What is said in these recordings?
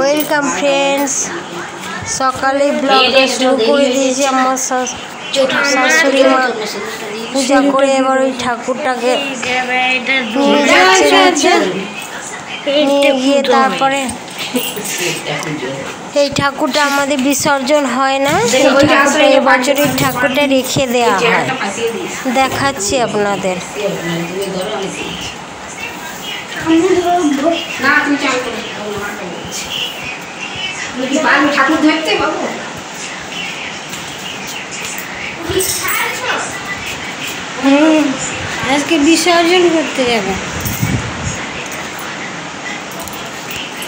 Welcome friends, সকালে ব্লগটা শুরু করে দিয়েছি। আমার শাশুড়ি মা পূজা করে এবার ওই ঠাকুরটাকে নিয়ে যাচ্ছে, নিয়ে গিয়ে তারপরে এই ঠাকুরটা আমাদের বিসর্জন হয় না, এই ঠাকুরটা এবছরের ঠাকুরটা রেখে দেওয়া হয়। দেখাচ্ছি আপনাদের। আজকে বিসর্জন করতে যাবে।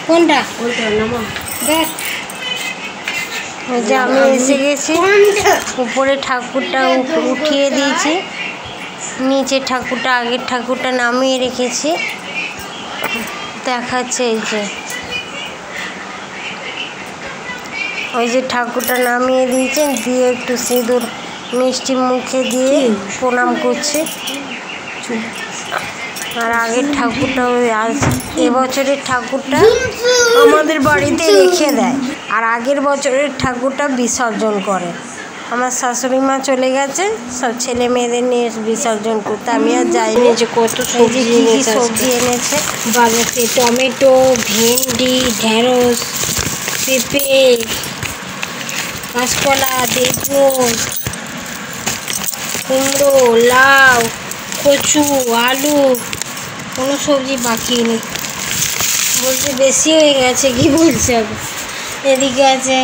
কোনটা? দেখ, ওই যে আমি এসে গেছি, উপরে ঠাকুরটা উঠিয়ে দিয়েছি, নিচে ঠাকুরটা আগের ঠাকুরটা নামিয়ে রেখেছি। দেখাচ্ছে এই যে ওই যে ঠাকুরটা নামিয়ে দিয়েছেন, দিয়ে একটু সিঁদুর মিষ্টি মুখে দিয়ে প্রণাম করছে। আর আগের ঠাকুরটা এবছরের ঠাকুরটা আমাদের বাড়িতে রেখে দেয়, আর আগের বছরের ঠাকুরটা বিসর্জন করে। আমার শাশুড়ি মা চলে গেছে সব ছেলে মেয়েদের নিয়ে বিসর্জন করতে, আমি আর যাইনি। যে কত সবজি এনেছে বাজারে, টমেটো, ভেন্ডি, ঢেঁড়স, পেঁপে, কাঁচকলা, বেগুন, কুমড়ো, লাউ, কচু, আলু, কোনো সবজি বাকি নেই। বলছে বেশি হয়ে গেছে, কি বলছে? এদিকে আছে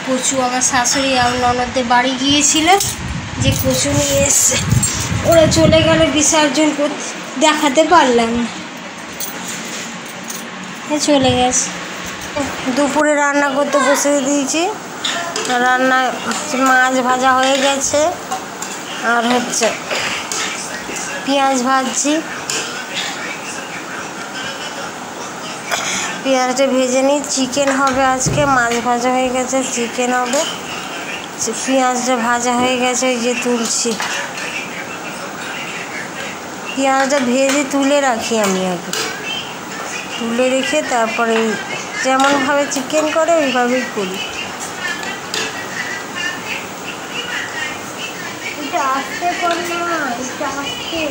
কচু, আমার শাশুড়ি আর ননদদের বাড়ি গিয়েছিল, যে কচু নিয়ে এসছে, ওরা চলে গেল বিসর্জন করতে, দেখাতে পারলাম না, চলে গেছে। দুপুরে রান্না করতে বসে দিয়েছি, রান্না মাছ ভাজা হয়ে গেছে, আর পেঁয়াজ ভাজছি। পেঁয়াজটা ভেজে নিই, চিকেন হবে আজকে। মাছ ভাজা হয়ে গেছে, চিকেন হবে। পেঁয়াজটা ভাজা হয়ে গেছে, ওই যে তুলছি। পেঁয়াজটা ভেজে তুলে রাখি আমি, আগে তুলে রেখে তারপরে যেমনভাবে চিকেন করে ওইভাবেই করি। এটা আস্তে কর না, এটা আস্তে।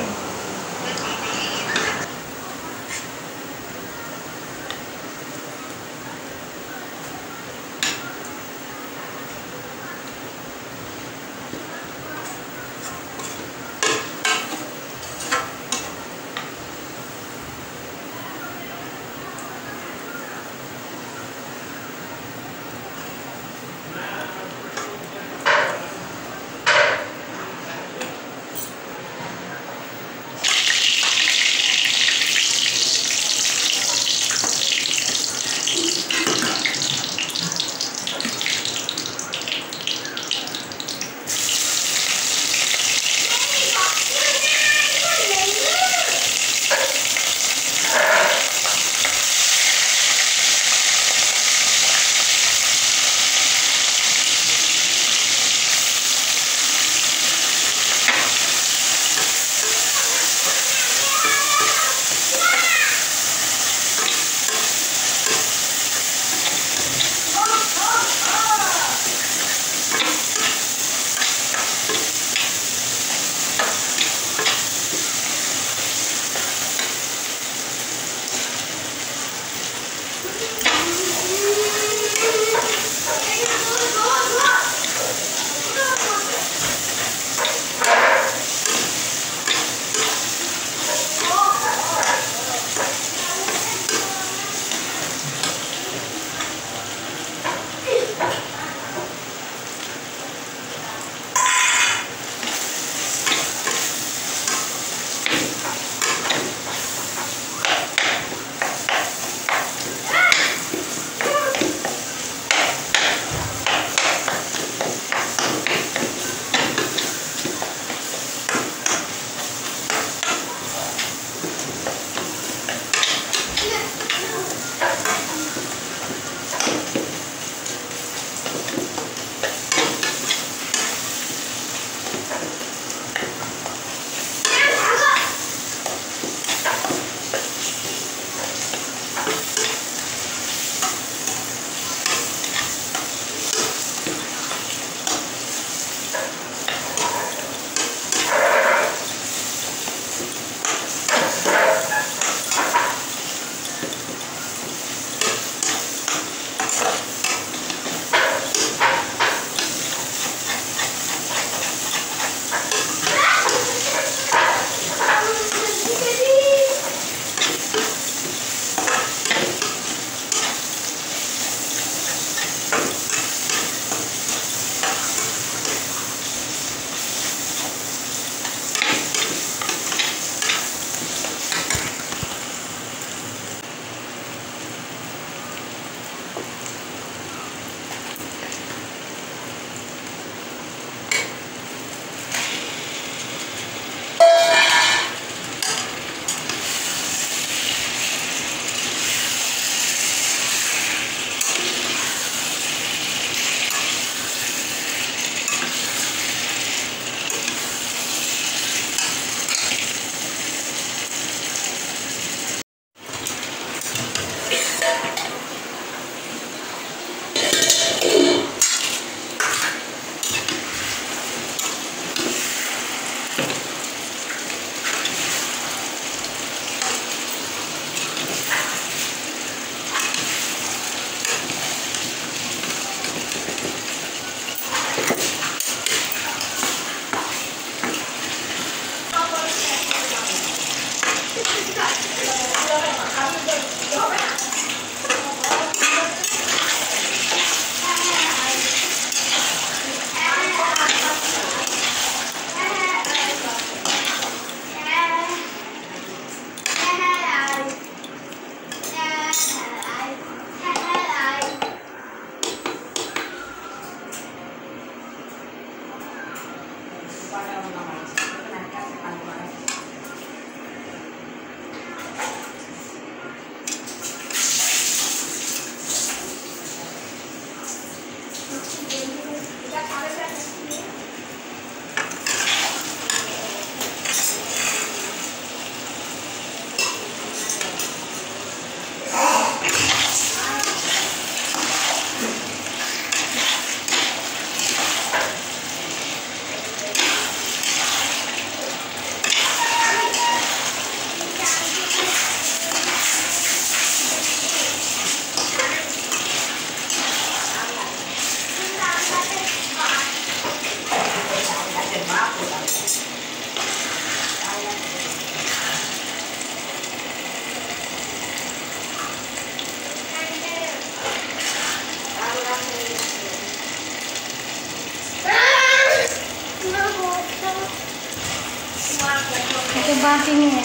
একটা বাটি নিয়ে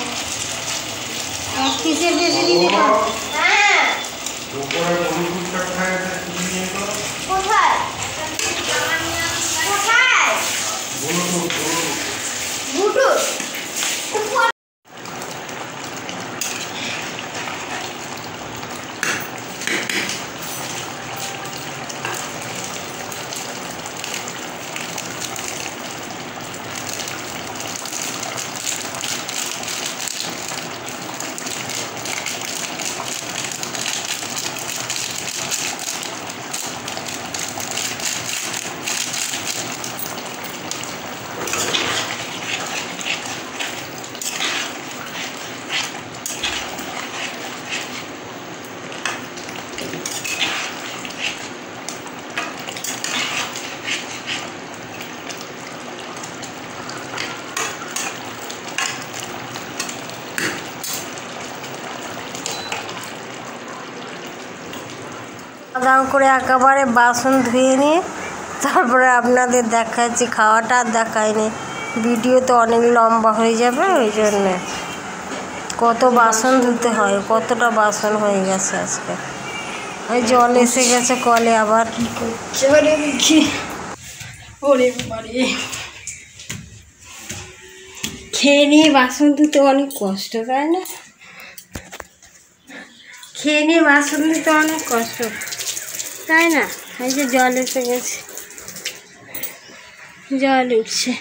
এক পিসের বেশি দিতে পারবো। হ্যাঁ কোথায় ব্লুটুথ দাম করে একেবারে বাসন ধুয়ে নিয়ে তারপরে আপনাদের দেখাচ্ছি। খাওয়াটা আর দেখায়নি, ভিডিও তো অনেক লম্বা হয়ে যাবে, ওই জন্যে কত বাসন ধুতে হয়, কতটা বাসন হয়ে গেছে আজকে। ওই জল এসে গেছে কলে আবার। খেয়ে নিয়ে বাসন ধুতে অনেক কষ্ট, তাই না? খেয়ে নিয়ে বাসন ধুতে অনেক কষ্ট, তাই না? এই যে জল এসে গেছে, জল উঠছে।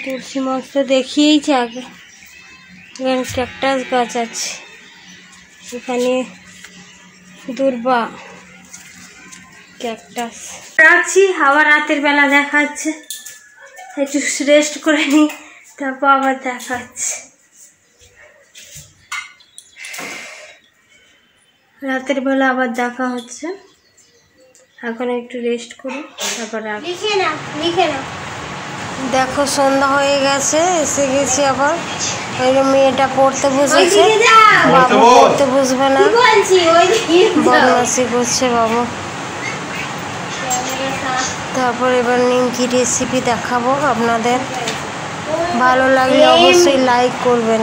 তুলসী মাছ তো দেখিয়েইছে আগে। এখানে ক্যাকটাস গাছ আছে, এখানে দুর্বা ক্যাকটাস। রাখছি, আবার রাতের বেলা দেখাচ্ছে। একটু রেস্ট করে নিই, তারপর আবার দেখাচ্ছে। রাতের বেলা আবার দেখা হচ্ছে। এখন একটু রেস্ট করি, তারপর লিখে নাও। দেখো সন্ধ্যা হয়ে গেছে, এসে গেছি আবার। ওই মেয়েটা পড়তে বসেছে, বাবু পড়তে বসবে না, বদমাশি করছে বাবু। তারপর এবার নিমকি রেসিপি দেখাবো আপনাদের। ভালো লাগলে অবশ্যই লাইক করবেন।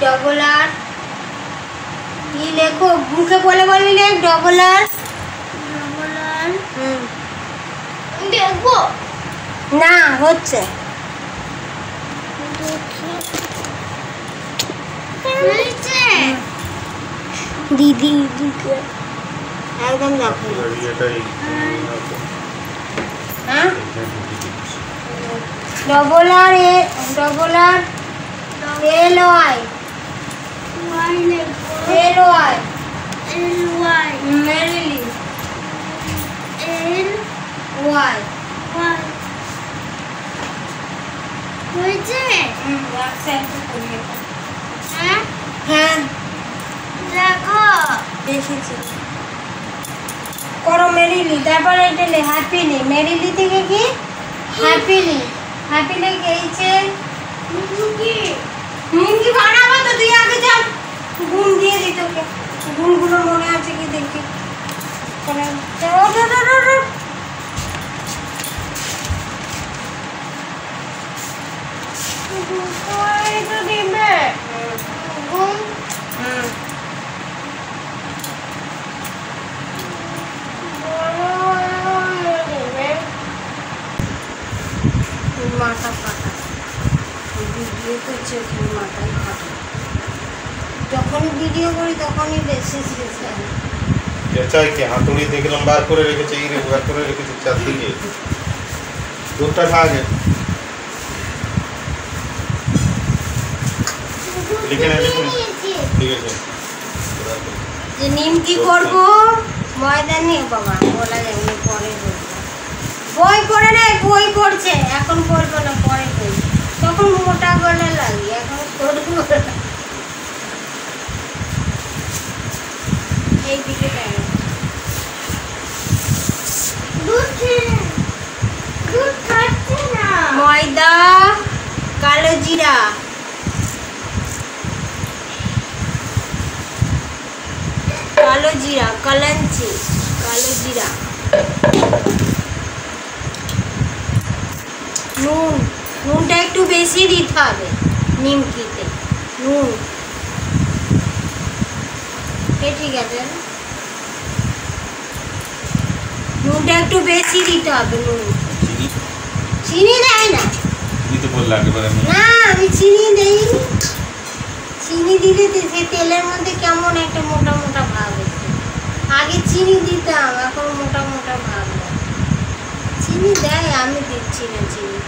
ডবল আর লেখো, মুখে বলে বলবি, লেখ ডবল আর। দেখবো না, হচ্ছে দিদি একদম দেখো। হ্যাঁ double R L Y merrily L Y হয়েছে। হ্যাঁ দেখো দেখেছি। করো মেরিলি, তারপরে এটা হ্যাপিলি। মেরিলি থেকে কি হ্যাপিলি, হ্যাপিলি গেছে নিমকি বানাবো তো। তুই আগে যা, গুণ দিয়ে দিই তোকে। গুণগুলো মনে আছে কি দেখি। দিবে গুণ মাথা ফাটা ভিডিও করছে, ওখানে মাথায় ফাটা। যখন ভিডিও করি তখনই বেশি চাই কি হাতুড়ি দেখলাম বার করে রেখেছে, ইরে বার করে রেখেছে চারদিকে। দুধটা খা আগে, লিখে না লিখে। ঠিক আছে, যে নিমকি করবো ময়দা নিয়ে বাবা বলা যাবে না, পরে বলবো। বই করে নেই, বই করছে, এখন করবো না, পরে করবো। তখন মোটা গলা লাগি, এখন করবো না। এই দিকে ময়দা, কালো জিরা, কালো জিরা, কালাঞ্চি, কালো জিরা, নুনটা একটু বেশি দিতে হবে নিমকিতে, নুন। ঠিক আছে, নুনটা একটু বেশি দিতে হবে। নুন, চিনি দেয় না না, আমি চিনি দেইনি। চিনি দিলে সে তেলের মধ্যে কেমন একটা মোটা মোটা ভাব হচ্ছে। আগে চিনি দিতাম, এখন মোটা মোটা ভাব। চিনি দেয়, আমি দিচ্ছি না চিনি।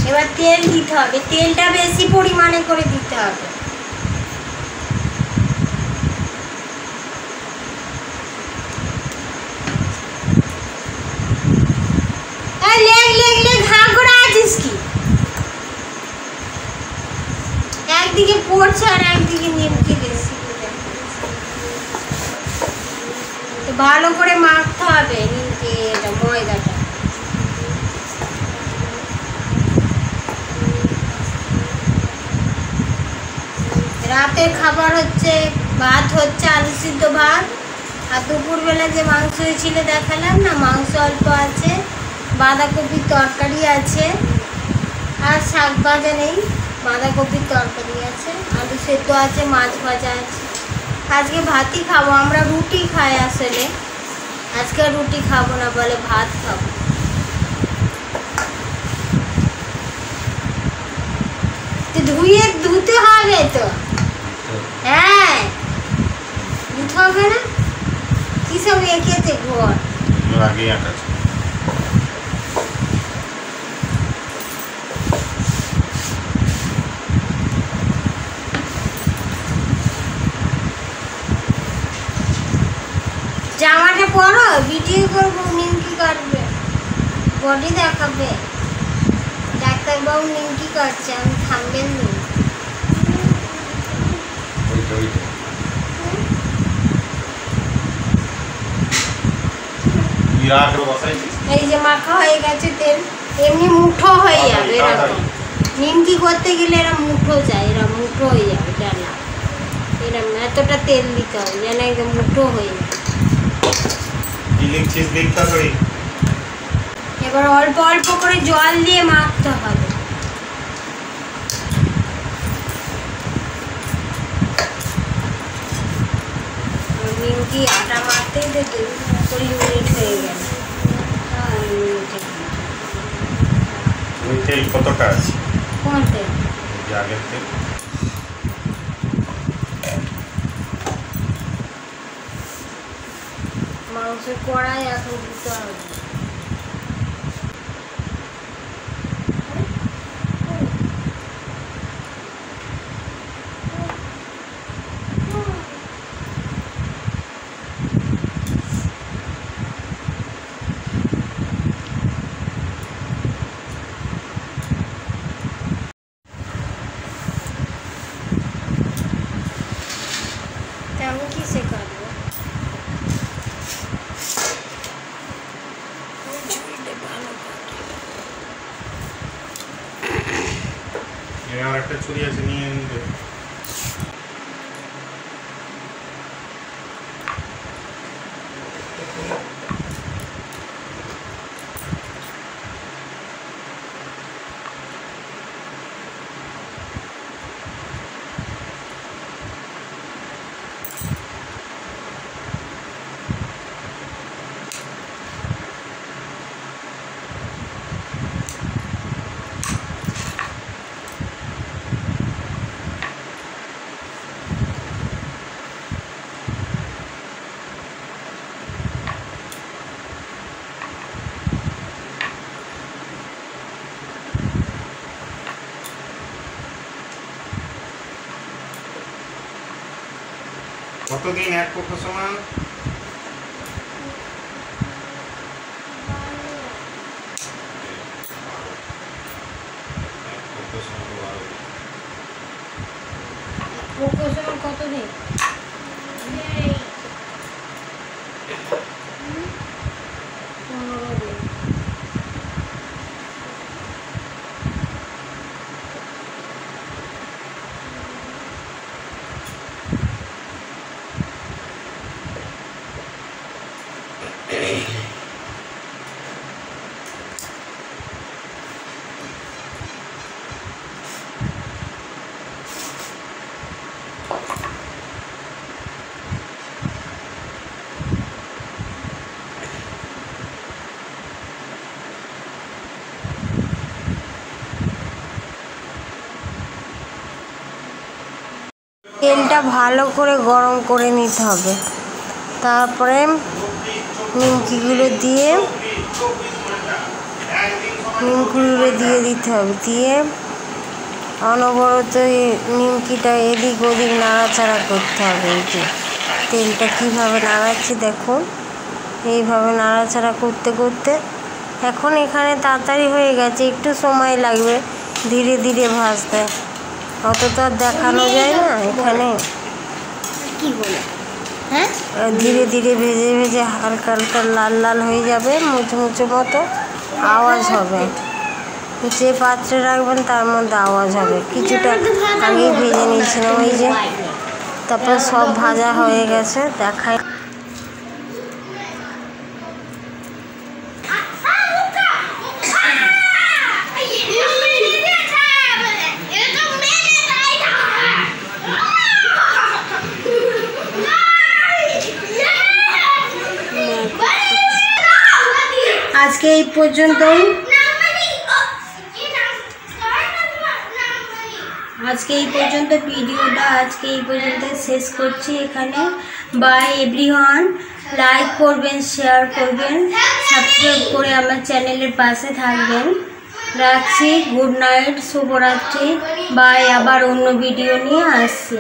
এবার তেল দিতে হবে, তেলটা বেশি পরিমাণে করে দিতে হবে। একদিকে পড়ছে আর একদিকে নিমকি বেশি। ভালো করে মাখতে হবে নিমকি, এটা ময়দাটা। রাতের খাবার হচ্ছে ভাত, হচ্ছে আলু সিদ্ধ ভাত। আর দুপুরবেলা যে মাংস হয়েছিল দেখালাম না, মাংস অল্প আছে, বাঁধাকপির তরকারি আছে, আর শাক ভাজা নেই, বাঁধাকপির তরকারি আছে, আলু সেদ্ধ আছে, মাছ ভাজা আছে। আজকে ভাতই খাবো, আমরা রুটি খাই আসলে। আজকে রুটি খাবো না, বলে ভাত খাবো। ধুতে হবে তো, হ্যাঁ ধুতে হবে না। কি সব রেখেছে ঘর, আগে জামাটা পরো, ভিডিও করবো, নিমকি কাটবে, বডি দেখাবে। ডাক্তারবাবু নিমকি কাটছে, আমি থামবেন নি। এই যে মাখা হয়ে গেছে তেল, এমনি মুঠো হয়ে যাবে এরকম। নিমকি করতে গেলে এরা মুঠো যায়, এরা মুঠো হয়ে যাবে ডালা। এরকম এতটা তেল দিতে হবে যেন একদম মুঠো হয়ে যায়। এবার অল্প অল্প করে জল দিয়ে মাখতে হবে। নিমকি আটা মাখতেই তো 20 মিনিট হয়ে গেল। তেল কতটা আছে? কোন তেল? আগের তেল। মাংসের কড়াই এখন দিতে হবে। আমি কি শেখাবো? আর একটা ছুরি আছে, নিয়ে নিবে। কতদিন এক পক্ষ সমান? কতদিন? তেলটা ভালো করে গরম করে নিতে হবে। তারপরে নিমকিগুলো দিয়ে দিতে হবে। দিয়ে অনবরত নিমকিটা এদিক ওদিক নাড়াচাড়া করতে হবে। এই যে তেলটা কীভাবে নাড়াচ্ছি দেখুন, এইভাবে নাড়াচাড়া করতে করতে এখন এখানে তাড়াতাড়ি হয়ে গেছে, একটু সময় লাগবে ধীরে ধীরে ভাজতে, অত তো আর দেখানো যায় না এখানে। কি বলে হ্যাঁ, ধীরে ধীরে ভেজে ভেজে হালকা হালকা লাল লাল হয়ে যাবে, মুচমুচো মতো আওয়াজ হবে। যে পাত্রে রাখবেন তার মধ্যে আওয়াজ হবে। কিছুটা আগেই ভেজে নিয়েছিলাম ওই যে, তারপর সব ভাজা হয়ে গেছে দেখাই। আজকে এই পর্যন্তই ভিডিওটা শেষ করছি এখানে। বাই এভরিওয়ান, লাইক করবেন, শেয়ার করবেন, সাবস্ক্রাইব করে আমার চ্যানেলের পাশে থাকবেন। রাখছি, গুড নাইট, শুভরাত্রি, বাই। আবার অন্য ভিডিও নিয়ে আসছি।